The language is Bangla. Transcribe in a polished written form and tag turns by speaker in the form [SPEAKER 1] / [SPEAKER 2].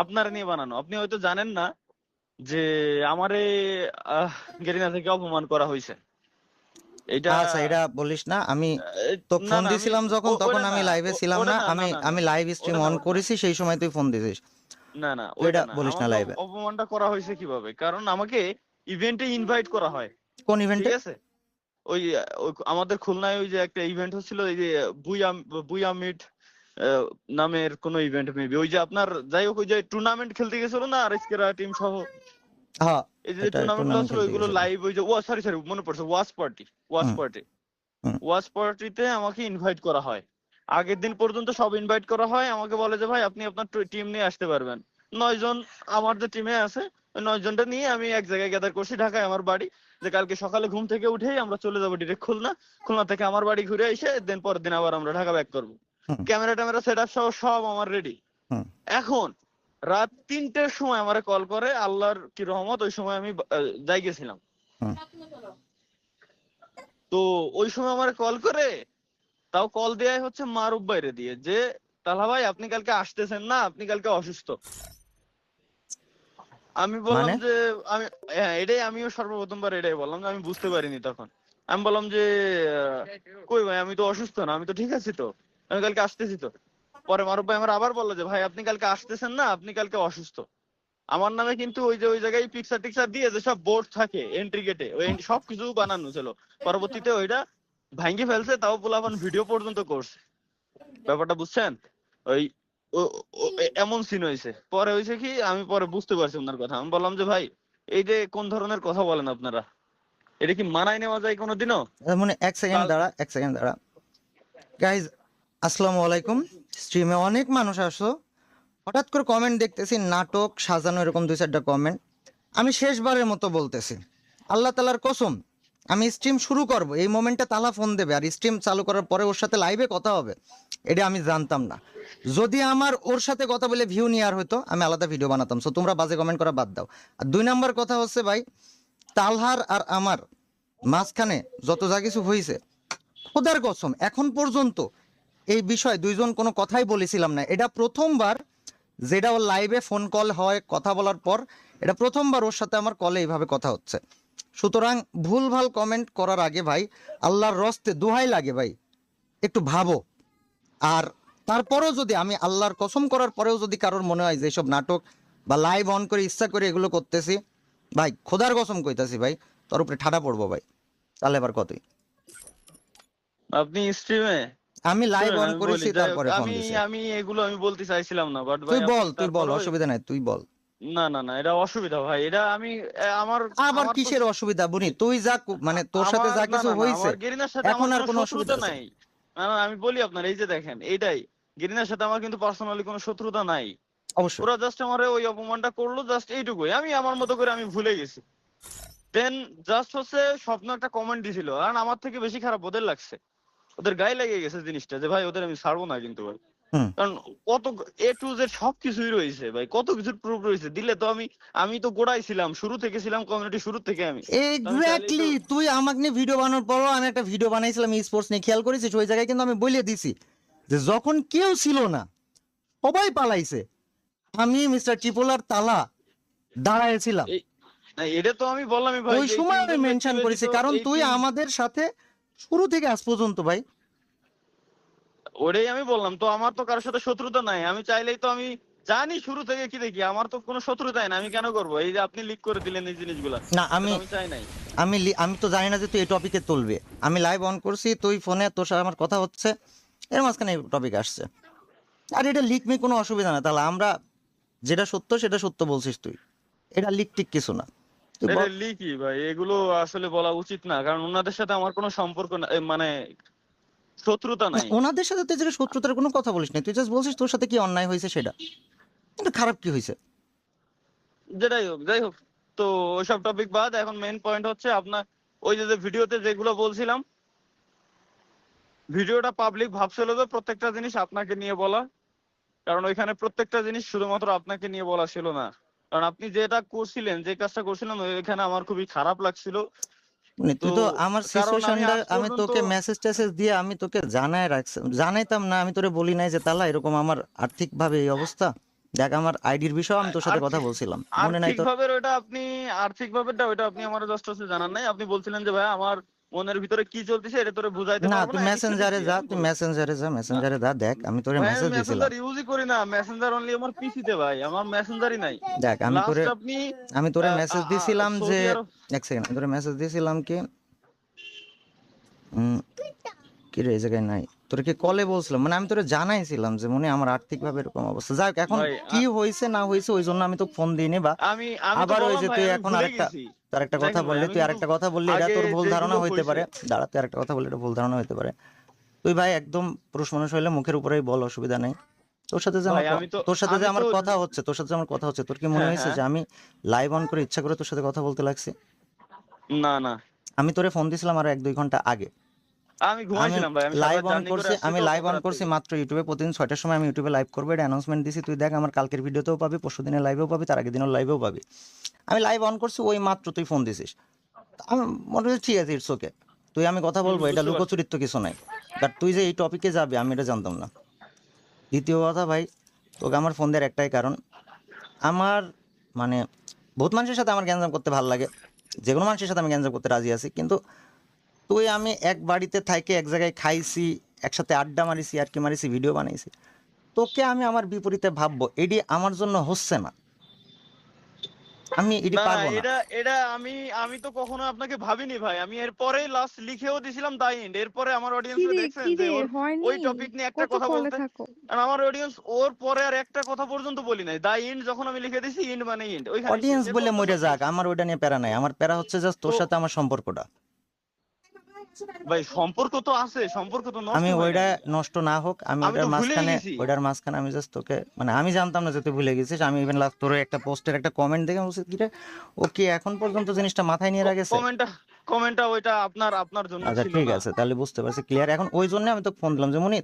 [SPEAKER 1] আপনার নিয়ে বানানো। আপনি হয়তো জানেন না যে আমারে গেরিনা থেকে অপমান করা হয়েছে। এটা
[SPEAKER 2] আচ্ছা, এটা বলিস না। আমি তো
[SPEAKER 1] না
[SPEAKER 2] ফোন
[SPEAKER 1] না আমি
[SPEAKER 2] দিছিলাম যখন, তখন
[SPEAKER 1] ওটা না,
[SPEAKER 2] আমি লাইভে ছিলাম
[SPEAKER 1] ওটা
[SPEAKER 2] না।
[SPEAKER 1] না, না
[SPEAKER 2] আমি
[SPEAKER 1] না না
[SPEAKER 2] আমি লাইভ স্ট্রিম
[SPEAKER 1] ওটা না,
[SPEAKER 2] অন
[SPEAKER 1] ওটা না,
[SPEAKER 2] করেছি, সেই সময় তুই ফোন দিছিস।
[SPEAKER 1] না না
[SPEAKER 2] তো
[SPEAKER 1] ওইটা
[SPEAKER 2] এটা
[SPEAKER 1] না।
[SPEAKER 2] বলিস না
[SPEAKER 1] আমাকে
[SPEAKER 2] লাইভে।
[SPEAKER 1] অপমানটা করা হয়েছে কিভাবে? কারণ আমাকে ইভেন্টে ইনভাইট করা হয়,
[SPEAKER 2] কোন
[SPEAKER 1] ঠিক
[SPEAKER 2] ইভেন্টে?
[SPEAKER 1] আছে? ওই ওই আমাদের খুলনায় ওই যে একটা ইভেন্ট হচ্ছিল, এই যে বুইয়া বুইয়া মিট নামের কোন ইভেন্ট মেবি, ওই যে আপনার যাই হোক ওই যে টুর্নামেন্ট খেলতে গেছিল না আর এসকেরা টিম সহ,
[SPEAKER 2] হ্যাঁ,
[SPEAKER 1] এই যে
[SPEAKER 2] এটা
[SPEAKER 1] টুর্নামেন্ট গুলো
[SPEAKER 2] টুর্নামেন্ট
[SPEAKER 1] ছিল
[SPEAKER 2] খেলতে
[SPEAKER 1] ওইগুলো
[SPEAKER 2] গেছিল।
[SPEAKER 1] লাইভ, ওই যে সরি সরি মনে পড়ছে, ওয়াচ পার্টি, ওয়াচ
[SPEAKER 2] হুম
[SPEAKER 1] পার্টি,
[SPEAKER 2] হুম
[SPEAKER 1] ওয়াচ পার্টিতে আমাকে ইনভাইট করা হয়। আগের দিন পর্যন্ত সব ইনভাইট করা হয়, আমাকে বলে যে ভাই আপনি আপনার টিম নিয়ে আসতে পারবেন। 9 জন আমার যে টিমে আছে, ওই 9 জনটা নিয়ে আমি এক জায়গায় গ্যাদার করছি, ঢাকায় আমার বাড়ি। যে কালকে সকালে ঘুম থেকে উঠেই আমরা চলে যাবো ডিরেক্ট খুলনা, খুলনা থেকে আমার বাড়ি ঘুরে এসে দেন পরের দিন আবার আমরা ঢাকা ব্যাক করবো।
[SPEAKER 2] হুম
[SPEAKER 1] ক্যামেরা ট্যামেরা সেট আপ সহ সব আমার রেডি।
[SPEAKER 2] হুম
[SPEAKER 1] এখন রাত 3টের সময় আমারে কল করে, আল্লাহর কি রহমত, ওই সময় আমি যাই গেছিলাম।
[SPEAKER 2] হুম।
[SPEAKER 1] তো ওই সময় আমারে কল করে, তাও কল দেয়াই হচ্ছে মারুফ বাইরে দিয়ে, যে তালহা ভাই আপনি কালকে আসতেছেন না, আপনি কালকে অসুস্থ। আমি বললাম
[SPEAKER 2] মানে
[SPEAKER 1] যে আমি, হ্যাঁ এটাই আমিও সর্বপ্রথমবার এটাই বললাম যে আমি বুঝতে পারিনি তখন। আমি বললাম যে কই ভাই আমি তো অসুস্থ না, আমি তো ঠিক আছি তো, আমি কালকে আসতেছি তো। পরে মারুফ ভাই আমার আবার বললো যে ভাই আপনি কালকে আসতেছেন না, আপনি কালকে অসুস্থ। আমার নামে কিন্তু ওই যে ওই জায়গায় পিকচার টিকচার দিয়ে যে সব বোর্ড থাকে এন্ট্রি গেটে, ওই সবকিছু বানানো ছিল। পরবর্তীতে ওইটা ভাঙ্গি ফেলছে, তাও পোলাপান ভিডিও পর্যন্ত করছে। ব্যাপারটা বুঝছেন? ওই এমন সিন হয়েছে। পরে হয়েছে কি, আমি পরে বুঝতে পারছি ওনার কথা। আমি বললাম যে ভাই এই যে কোন ধরনের কথা বলেন আপনারা, এটা কি মানায় নেওয়া যায় কোনোদিনও?
[SPEAKER 2] মানে এক সেকেন্ড
[SPEAKER 1] কাল
[SPEAKER 2] দাঁড়া, এক সেকেন্ড দাঁড়া। গাইজ, আসসালামু আলাইকুম। স্ট্রিমে অনেক মানুষ আসলো, হঠাৎ করে কমেন্ট দেখতেছি নাটক সাজানো, এরকম 2-4টা কমেন্ট। আমি শেষবারের মতো বলতেছি, আল্লাহ তালার কসম, আমি স্ট্রিম শুরু করব এই মোমেন্টে তালা ফোন দেবে আর স্ট্রিম চালু করার পরে ওর সাথে লাইভে কথা হবে, এটা আমি জানতাম না। যদি আমার ওর সাথে কথা বলে ভিউ নেওয়ার হতো, আমি আলাদা ভিডিও বানাতাম। সো তোমরা বাজে কমেন্ট করা বাদ দাও। আর 2 নাম্বার কথা হচ্ছে ভাই, তালহার আর আমার মাঝখানে যত যা কিছু হয়েছে, খোদার কসম এখন পর্যন্ত এই বিষয়ে দুইজন কোনো কথাই বলেছিলাম না। এটা প্রথমবার যেটা ওর লাইভে ফোন কল হয় কথা বলার পর, এটা প্রথমবার ওর সাথে আমার কলে এইভাবে কথা হচ্ছে। সুতরাং ভুলভাল কমেন্ট করার আগে ভাই, আল্লাহর রস্তে দোহাই লাগে ভাই, একটু ভাবো। আর তারপরেও যদি, আমি আল্লাহর কসম করার পরেও যদি কারোর মনে হয় যে এসব নাটক বা লাইভ অন করে ইচ্ছা করে এগুলো করতেছি, ভাই খোদার কসম কইতাছি ভাই, তোর উপরে ঠাডা পড়বো ভাই। তাহলে এবার কতই,
[SPEAKER 1] আপনি স্ট্রিমে
[SPEAKER 2] আমি লাইভ
[SPEAKER 1] শুনেন
[SPEAKER 2] অন
[SPEAKER 1] আমি বলি,
[SPEAKER 2] করেছি
[SPEAKER 1] যাই হোক
[SPEAKER 2] তারপরে ফোন
[SPEAKER 1] আমি
[SPEAKER 2] দিছে।
[SPEAKER 1] আমি এগুলো আমি বলতে চাইছিলাম না, বাট ভাই
[SPEAKER 2] তুই
[SPEAKER 1] আপনি
[SPEAKER 2] বল, তুই বল,
[SPEAKER 1] তারপরে,
[SPEAKER 2] অসুবিধা নাই, তুই বল।
[SPEAKER 1] না না না এটা অসুবিধা ভাই, এটা আমি আমার
[SPEAKER 2] আবার
[SPEAKER 1] আমার তো
[SPEAKER 2] কিসের অসুবিধা বুনি? তুই যা মানে তোর সাথে
[SPEAKER 1] আমার
[SPEAKER 2] যা
[SPEAKER 1] না
[SPEAKER 2] কিছু
[SPEAKER 1] না না
[SPEAKER 2] হয়েছে,
[SPEAKER 1] আমার গেরিনার সাথে
[SPEAKER 2] এখন
[SPEAKER 1] আমার
[SPEAKER 2] আর
[SPEAKER 1] কোনো
[SPEAKER 2] কোনো অসুবিধা
[SPEAKER 1] শত্রুতা
[SPEAKER 2] আছে?
[SPEAKER 1] নাই। না না আমি বলি আপনার, এই যে দেখেন এইটাই, গেরিনার সাথে আমার কিন্তু পার্সোনালি কোনো শত্রুতা নাই।
[SPEAKER 2] অবশ্যই।
[SPEAKER 1] ওরা জাস্ট আমারে ওই অপমানটা করলো, জাস্ট এইটুকুই, আমি আমার মতো করে আমি ভুলে গেছি। দেন জাস্ট হচ্ছে স্বপ্ন একটা কমেন্ট দিছিল, কারণ আমার থেকে বেশি খারাপ ওদের লাগছে, ওদের গায়ে লেগে গেছে জিনিসটা, যে ভাই ওদের আমি ছাড়বো না কিন্তু ভাই।
[SPEAKER 2] হুম।
[SPEAKER 1] কারণ কত A to Z সবকিছুই রয়েছে ভাই, কত কিছুর প্রুফ রয়েছে দিলে তো আমি, আমি তো গোড়াই ছিলাম, শুরু থেকে ছিলাম, কমিউনিটি শুরু থেকে আমি। তো আমি চাইলেই তো,
[SPEAKER 2] এক্স্যাক্টলি, তুই আমাকে নিয়ে ভিডিও বানানোর পরও আমি একটা ভিডিও বানাইছিলাম স্পোর্টস নিয়ে, খেয়াল করেছিস? ওই জায়গায় কিন্তু আমি বলে দিছি যে যখন কেউ ছিল না, সবাই পালাইছে, আমি মিস্টার চিপোলার তালা দাঁড়াইছিলাম।
[SPEAKER 1] এই না, এটা তো আমি বললামই ভাই
[SPEAKER 2] ওই
[SPEAKER 1] যে এই
[SPEAKER 2] সময় আমি
[SPEAKER 1] তিনজন ব্যক্তি
[SPEAKER 2] মেনশন করেছি,
[SPEAKER 1] ব্যতীত,
[SPEAKER 2] কারণ
[SPEAKER 1] এই
[SPEAKER 2] তুই
[SPEAKER 1] তিন,
[SPEAKER 2] আমাদের সাথে শুরু থেকে আজ পর্যন্ত ভাই।
[SPEAKER 1] ওটাই আমি বললাম তো, আমার তো কারোর সাথে শত্রুতা নাই, আমি চাইলেই তো, আমি জানি শুরু থেকে কি দেখি, আমার তো কোনো শত্রুতাই না, আমি কেন করবো? এই যে আপনি লিক করে দিলেন এই জিনিসগুলা,
[SPEAKER 2] না,
[SPEAKER 1] এটা
[SPEAKER 2] আমি
[SPEAKER 1] তো আমি চাই নাই।
[SPEAKER 2] আমি তো জানি না যে তুই এই টপিকে তুলবে। আমি লাইভ অন করছি, তুই ফোনে তোর সাথে আমার কথা হচ্ছে, এর মাঝখানে এই টপিক আসছে। আর এটা লিক মি কোনো অসুবিধা না, তাহলে আমরা যেটা সত্য সেটা সত্য বলছিস তুই, এটা লিক টিক কিছু না, তুই
[SPEAKER 1] এটা
[SPEAKER 2] বল।
[SPEAKER 1] লিকই ভাই, এগুলো আসলে বলা উচিত না, কারণ ওনাদের সাথে আমার কোনো সম্পর্ক মানে শত্রুতা
[SPEAKER 2] না,
[SPEAKER 1] নাই।
[SPEAKER 2] ওনাদের সাথে তুই যেটা শত্রুতার কোনো কথা বলিস না, তুই জাস্ট বলছিস তোর সাথে কি অন্যায় হয়েছে সেটা, কিন্তু খারাপ কি হয়েছে?
[SPEAKER 1] যেটাই হোক যাই হোক, তো ওইসব টপিক বাদ, এখন মেইন পয়েন্ট হচ্ছে আপনার ওই যে ভিডিওতে যেগুলো বলছিলাম, ভিডিওটা পাবলিক ভাবছিল যে প্রত্যেকটা জিনিস আপনাকে নিয়ে বলা, কারণ ওইখানে প্রত্যেকটা জিনিস শুধুমাত্র আপনাকে নিয়ে বলা ছিল না। কারণ আপনি যেটা করছিলেন, যে কাজটা করছিলেন, ওইখানে আমার খুবই খারাপ লাগছিল।
[SPEAKER 2] মানে
[SPEAKER 1] তো
[SPEAKER 2] তুই তো আমার
[SPEAKER 1] কারণ আমি
[SPEAKER 2] সিচুয়েশনটা,
[SPEAKER 1] আজ
[SPEAKER 2] আমি
[SPEAKER 1] পর্যন্ত,
[SPEAKER 2] তোকে মেসেজ টেসেজ দিয়ে আমি তোকে জানাই রাখছি, জানাইতাম না? আমি তোরে বলি নাই যে তালা এরকম আমার আর্থিক ভাবে এই অবস্থা? দেখ আমার আইডির বিষয়ে আমি তোর সাথে কথা বলছিলাম, মনে নাই
[SPEAKER 1] আর্থিক
[SPEAKER 2] তোর?
[SPEAKER 1] ভাবে আর্থিক ভাবেটা ওইটা আপনি আমার জাস্ট হচ্ছে জানান নাই। আপনি বলছিলেন যে ভাই আমার মনের ভিতরে কি চলতেছে এটা তোরে বুঝাইতে
[SPEAKER 2] না
[SPEAKER 1] পারবো
[SPEAKER 2] তুই
[SPEAKER 1] না, এদিক সেদিক
[SPEAKER 2] মেসেঞ্জারে
[SPEAKER 1] দিয়ে
[SPEAKER 2] যা,
[SPEAKER 1] আমি
[SPEAKER 2] তুই
[SPEAKER 1] বলছি।
[SPEAKER 2] মেসেঞ্জারে যা,
[SPEAKER 1] না
[SPEAKER 2] মেসেঞ্জারে যা, দেখ আমি তোরে
[SPEAKER 1] ভাই, আমি
[SPEAKER 2] মেসেজ দিছিলাম।
[SPEAKER 1] মেসেঞ্জার ইউজই করি না, মেসেঞ্জার অনলি আমার পিসিতে ভাই, আমার মেসেঞ্জারই নাই।
[SPEAKER 2] দেখ
[SPEAKER 1] লাস্ট আপনি
[SPEAKER 2] আমি তোরে মেসেজ দিছিলাম যে,
[SPEAKER 1] সৌদি আরব।
[SPEAKER 2] এক সেকেন্ড, আমি তোরে মেসেজ দিছিলাম কি উম, কি রে এই জায়গায় নাই, তোরে কি কলে বলছিলাম, মানে আমি তোরে জানাইছিলাম যে মনে আমার আর্থিক ভাবে এরকম অবস্থা। যাক এখন
[SPEAKER 1] ভাই
[SPEAKER 2] কি হয়েছে না হয়েছে ওই জন্য আমি তো ফোন দিইনি, বা
[SPEAKER 1] আমি আমি তো
[SPEAKER 2] আবার ওই
[SPEAKER 1] বললাম
[SPEAKER 2] যে
[SPEAKER 1] ভাই
[SPEAKER 2] তুই
[SPEAKER 1] আমি
[SPEAKER 2] এখন
[SPEAKER 1] ভুলে
[SPEAKER 2] আরেকটা
[SPEAKER 1] গেছি।
[SPEAKER 2] তার একটা কথা
[SPEAKER 1] দেখেন ভাই,
[SPEAKER 2] বললি,
[SPEAKER 1] আমি
[SPEAKER 2] তুই
[SPEAKER 1] কিন্তু
[SPEAKER 2] আরেকটা কথা বললি, এটা
[SPEAKER 1] আগে
[SPEAKER 2] তোর ভুল ধারণা
[SPEAKER 1] যেগুলো
[SPEAKER 2] হইতে
[SPEAKER 1] হয়েছে,
[SPEAKER 2] পারে। দাঁড়া, তুই আরেকটা কথা বললি, এটা ভুল ধারণা হইতে পারে। তুই ভাই একদম পুরুষ মানুষ হইলে মুখের উপরেই বল, অসুবিধা নেই। তোর সাথে যে
[SPEAKER 1] ভাই
[SPEAKER 2] আমার
[SPEAKER 1] আমি তো
[SPEAKER 2] তোর সাথে যে
[SPEAKER 1] আমি
[SPEAKER 2] আমার
[SPEAKER 1] তো
[SPEAKER 2] কথা হচ্ছে, তোর সাথে যে আমার কথা হচ্ছে, তোর কি মনে
[SPEAKER 1] হ্যাঁ
[SPEAKER 2] হয়েছে
[SPEAKER 1] হ্যাঁ,
[SPEAKER 2] যে আমি লাইভ অন করে ইচ্ছা করে তোর সাথে কথা বলতে লাগছে?
[SPEAKER 1] না না,
[SPEAKER 2] আমি তোরে ফোন দিছিলাম আরো 1-2 ঘন্টা আগে।
[SPEAKER 1] আমি
[SPEAKER 2] আমি
[SPEAKER 1] ঘুমাইছিলাম ভাই, আমি সারা
[SPEAKER 2] লাইভ
[SPEAKER 1] রাত
[SPEAKER 2] অন
[SPEAKER 1] জার্নি করে
[SPEAKER 2] করছি,
[SPEAKER 1] আসছি
[SPEAKER 2] আমি
[SPEAKER 1] তো
[SPEAKER 2] লাইভ
[SPEAKER 1] গত
[SPEAKER 2] অন
[SPEAKER 1] রাত
[SPEAKER 2] করছি
[SPEAKER 1] থেকে।
[SPEAKER 2] মাত্র ইউটিউবে। প্রতিদিন 6টার সময় আমি ইউটিউবে লাইভ করবো, এটা অ্যানাউন্সমেন্ট দিছি। তুই দেখ আমার কালকের ভিডিওতেও পাবি, পরশু দিনের লাইভেও পাবি, তার আগের দিনের লাইভেও পাবি। আমি লাইভ অন করছি ওই মাত্র তুই ফোন দিছিস। আমি মনে হচ্ছে ঠিক আছে, ইটস ওকে, তুই আমি কথা বলবো, এটা
[SPEAKER 1] বুঝতে পারছি।
[SPEAKER 2] লুকোচুরিত্ব কিছু নাই। বাট তুই যে এই টপিকে যাবি আমি এটা জানতাম না। দ্বিতীয় কথা ভাই, তোকে আমার ফোন দেওয়ার একটাই কারণ, আমার মানে বহুত মানুষের সাথে আমার গ্যাঞ্জাম করতে ভালো লাগে, যে কোনো মানুষের সাথে আমি গ্যাঞ্জাম করতে রাজি আছি, কিন্তু তুই আমি এক বাড়িতে থাইকে এক জায়গায় খাইছি, একসাথে আড্ডা মারিছি, আর কি মারিছি, ভিডিও বানাইছি, তোকে আমি আমার বিপরীতে ভাববো, এটি আমার জন্য হচ্ছে না, আমি এটি
[SPEAKER 1] না না,
[SPEAKER 2] পারবো না।
[SPEAKER 1] এটা এটা আমি আমি তো কখনো আপনাকে ভাবিনি ভাই। আমি এরপরে লাস্ট লিখেও দিছিলাম দা এন্ড, এরপরে আমার অডিয়েন্স
[SPEAKER 3] কিরে
[SPEAKER 1] দেখছেন যে
[SPEAKER 3] কিরে
[SPEAKER 1] ওর ওই
[SPEAKER 3] হয়নি?
[SPEAKER 1] টপিক নিয়ে একটা
[SPEAKER 3] কত
[SPEAKER 1] কথা
[SPEAKER 3] কলে
[SPEAKER 1] বলতে,
[SPEAKER 3] থাকো?
[SPEAKER 1] আর আমার অডিয়েন্স ওর পরে আর একটা কথা পর্যন্ত বলি নাই। দা এন্ড যখন আমি লিখে দিছি, এন্ড মানে এন্ড, ওইখানে শেষ।
[SPEAKER 2] অডিয়েন্স বলে
[SPEAKER 1] এরপর তো
[SPEAKER 2] মরে
[SPEAKER 1] সব
[SPEAKER 2] যাক,
[SPEAKER 1] শেষ।
[SPEAKER 2] আমার ওইটা নিয়ে প্যারা নাই, আমার প্যারা হচ্ছে জাস্ট তোর
[SPEAKER 1] তো
[SPEAKER 2] সাথে আমার সম্পর্কটা।
[SPEAKER 1] ভাই সম্পর্ক তো আছে, সম্পর্ক তো নষ্ট
[SPEAKER 2] আমি
[SPEAKER 1] হয়
[SPEAKER 2] ওইটা
[SPEAKER 1] নাই।
[SPEAKER 2] নষ্ট না হোক, আমি
[SPEAKER 1] আমি তো ভুলেই গেছি।
[SPEAKER 2] ওইটার মাঝখানে আমি জাস্ট তোকে, মানে আমি জানতাম না যে তুই ভুলে গেছিস। আমি ইভেন লাস্ট তোর একটা পোস্টের একটা কমেন্ট দেখে আমি বলছি কি রে, ও কি এখন পর্যন্ত জিনিসটা মাথায় নিয়ে রাখেছে।
[SPEAKER 1] কমেন্টটা কমেন্টটা ওইটা আপনার আপনার জন্য
[SPEAKER 2] আচ্ছা
[SPEAKER 1] ছিল
[SPEAKER 2] ঠিক
[SPEAKER 1] না।
[SPEAKER 2] আছে, তাহলে বুঝতে পারছি, ক্লিয়ার। এখন ওই জন্য আমি তোকে ফোন দিলাম যে মনি